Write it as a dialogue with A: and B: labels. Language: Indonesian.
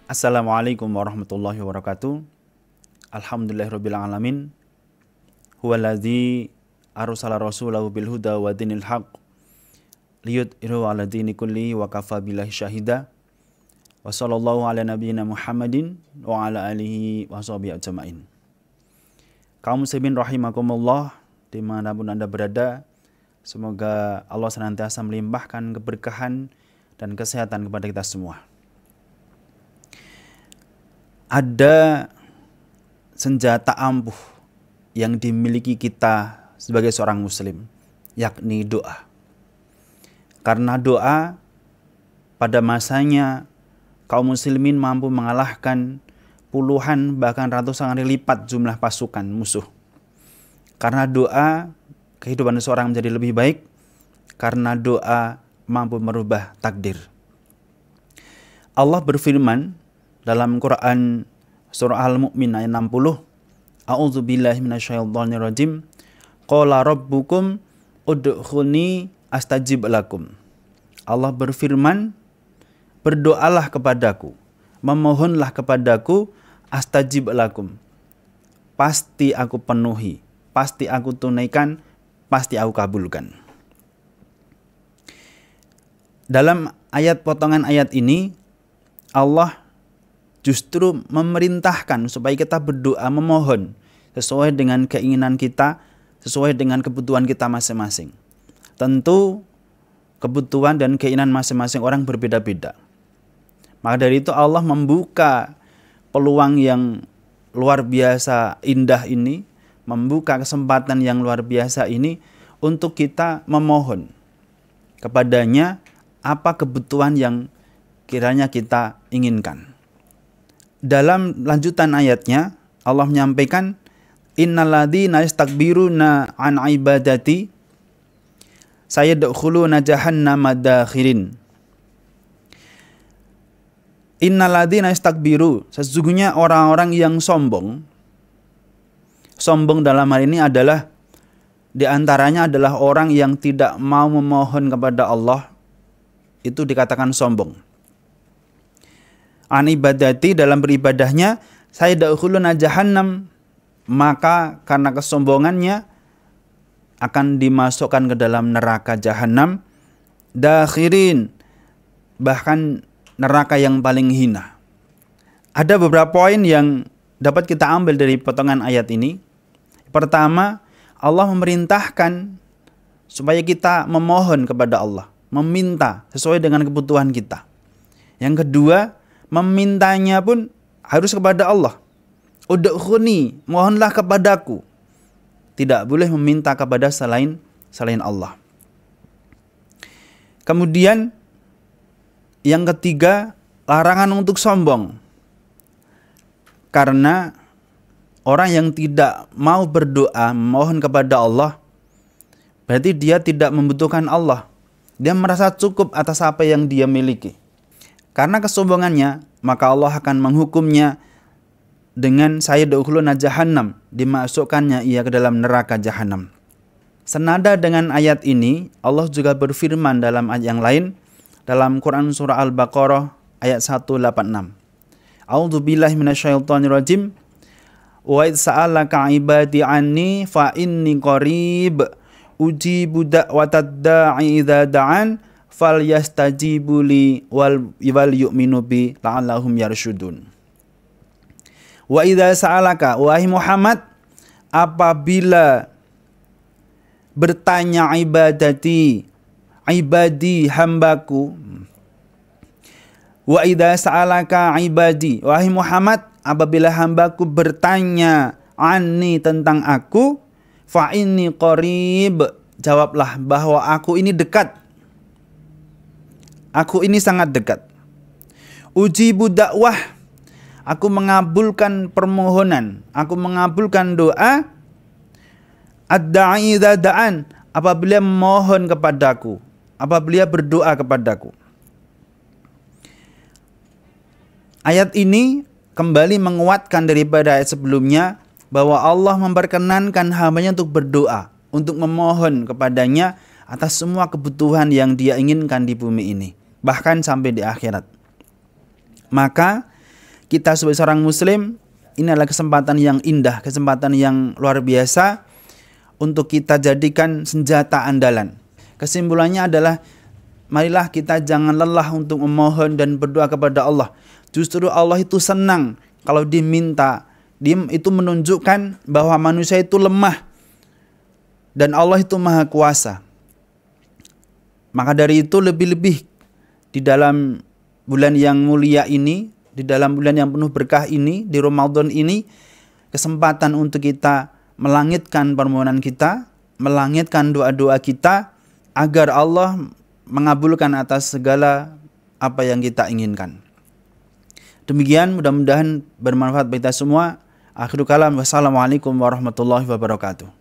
A: Assalamualaikum warahmatullahi wabarakatuh. Alhamdulillahirabbil alamin. Huwallazi arsala rasulahu bil huda wa dinil haqq liyudhhirahu 'ala dini kulli wa kafa billahi syahida. Wa sallallahu ala nabiyyina Muhammadin wa ala alihi wa sahbihi ajmain. Kaum muslimin rahimakumullah, dimanapun Anda berada, semoga Allah senantiasa melimpahkan keberkahan dan kesehatan kepada kita semua. Ada senjata ampuh yang dimiliki kita sebagai seorang muslim, yakni doa. Karena doa pada masanya kaum muslimin mampu mengalahkan puluhan bahkan ratusan kali lipat jumlah pasukan musuh. Karena doa kehidupan seseorang menjadi lebih baik, karena doa mampu merubah takdir. Allah berfirman dalam Quran surah Al-Mu'min ayat 60, A'udzubillahi minasyaitonirrajim. Qala rabbukum udkhuni astajib lakum. Allah berfirman, berdoalah kepadaku, memohonlah kepadaku, astajib lakum. Pasti aku penuhi, pasti aku tunaikan, pasti aku kabulkan. Dalam ayat potongan ayat ini, Allah justru memerintahkan supaya kita berdoa, memohon sesuai dengan keinginan kita, sesuai dengan kebutuhan kita masing-masing. Tentu kebutuhan dan keinginan masing-masing orang berbeda-beda. Maka dari itu Allah membuka peluang yang luar biasa indah ini, membuka kesempatan yang luar biasa ini untuk kita memohon kepadanya apa kebutuhan yang kiranya kita inginkan. Dalam lanjutan ayatnya Allah menyampaikan, innalladzina yastakbiruna an ibadati sayadkhuluna jahannama dakhirin. Innalladzina yastakbiru, sesungguhnya orang-orang yang sombong. Sombong dalam hal ini adalah diantaranya adalah orang yang tidak mau memohon kepada Allah, itu dikatakan sombong. An ibadati, dalam beribadahnya, sayadkhuluna jahannam, maka karena kesombongannya akan dimasukkan ke dalam neraka jahanam, dakhirin, bahkan neraka yang paling hina. Ada beberapa poin yang dapat kita ambil dari potongan ayat ini. Pertama, Allah memerintahkan supaya kita memohon kepada Allah, meminta sesuai dengan kebutuhan kita. Yang kedua, memintanya pun harus kepada Allah. Udkhuni, mohonlah kepadaku. Tidak boleh meminta kepada selain Allah. Kemudian yang ketiga, larangan untuk sombong. Karena orang yang tidak mau berdoa, mohon kepada Allah, berarti dia tidak membutuhkan Allah. Dia merasa cukup atas apa yang dia miliki. Karena kesombongannya, maka Allah akan menghukumnya dengan sayadkhuluna jahannam, dimasukkannya ia ke dalam neraka jahanam. Senada dengan ayat ini, Allah juga berfirman dalam ayat yang lain dalam Quran surah Al-Baqarah ayat 186. A'udzubillahi minasyaitonirrajim. Wa idz sa'alaka 'ibadi 'anni fa inni qarib ujibu da'watad da'i idza da'an falyastajibu li wal yu'minu bi la'allahum yarsyudun. Wa idza sa'alaka, wahai Muhammad, apabila bertanya ibadi hambaku, wa idza sa'alaka ibadi, wahai Muhammad, apabila hambaku bertanya anni, tentang aku, fa inni qarib, jawablah bahwa aku ini dekat. Aku ini sangat dekat. Ujibu dakwah, aku mengabulkan permohonan, aku mengabulkan doa. Ad-da'i idza da'an, apabila memohon kepadaku, apabila berdoa kepadaku. Ayat ini kembali menguatkan daripada ayat sebelumnya, bahwa Allah memperkenankan hambanya untuk berdoa, untuk memohon kepadanya atas semua kebutuhan yang dia inginkan di bumi ini, bahkan sampai di akhirat. Maka kita sebagai seorang muslim, ini adalah kesempatan yang indah, kesempatan yang luar biasa untuk kita jadikan senjata andalan. Kesimpulannya adalah, marilah kita jangan lelah untuk memohon dan berdoa kepada Allah. Justru Allah itu senang kalau diminta. Dia itu menunjukkan bahwa manusia itu lemah dan Allah itu maha kuasa. Maka dari itu lebih-lebih di dalam bulan yang mulia ini, di dalam bulan yang penuh berkah ini, di Ramadan ini, kesempatan untuk kita melangitkan permohonan kita, melangitkan doa-doa kita agar Allah mengabulkan atas segala apa yang kita inginkan. Demikian, mudah-mudahan bermanfaat bagi kita semua. Akhirul kalam, wassalamualaikum warahmatullahi wabarakatuh.